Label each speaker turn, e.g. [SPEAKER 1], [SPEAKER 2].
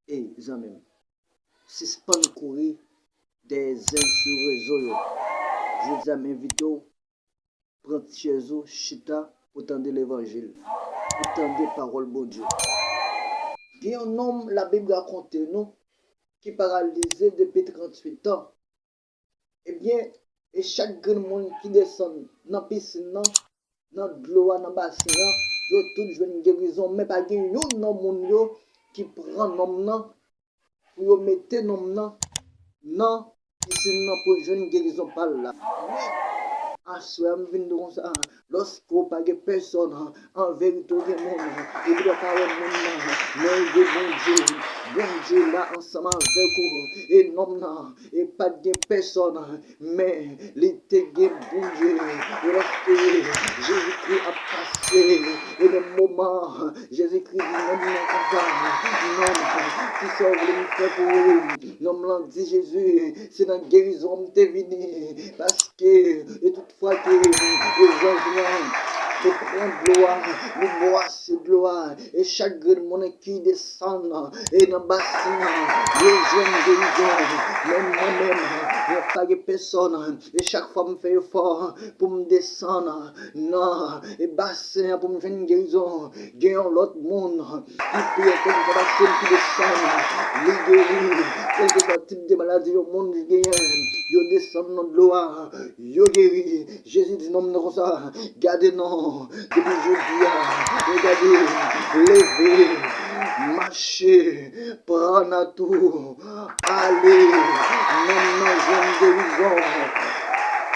[SPEAKER 1] Et zanmim, suspend courir des uns sur réseau. Je dis à m'inviter, prendre chez vous, chita, pour tendre l'évangile, pour tendre parole bon Dieu. Il y a un homme, la Bible raconte nous, qui paralysé depuis 38 ans. Eh bien, et chaque grand monde qui descend dans la piscine, dans l'eau, dans le bassin, yo tout jouer une guérison, mais pas de monde qui prend nom pour mettre nom dans piscine pour jouer une guérison par là. À soi, je viens de comme ça. Lorsqu'on pas de personne, en vérité, il ne doit pas avoir monde, mais bon Dieu là, ensemble avec vous, et non, et pas de personne, mais l'été, bon Dieu, lorsque Jésus-Christ a passé, et le moment, Jésus-Christ dit non, qui sauve le faire pour eux, non, dit Jésus, c'est dans la guérison que tu es venu, parce que, et toutefois que les anges te prennent gloire, nous voici gloire, et chaque monde qui descend, et dans le bassin, les jeunes guérison, même moi-même, il n'y a pas de personne, et chaque fois je fais effort pour me descendre, non, et bassin pour me faire une guérison, il y a l'autre monde qui prie pour me faire bassin qui descend, les guéris, quel que soit le type de maladie au monde, ils descendent dans l'eau, ils guéris, Jésus dit non, comme ça, gardez non, depuis jeudi, regardez, levez, marchez, prenez tout, allez, non, j'aime guérison,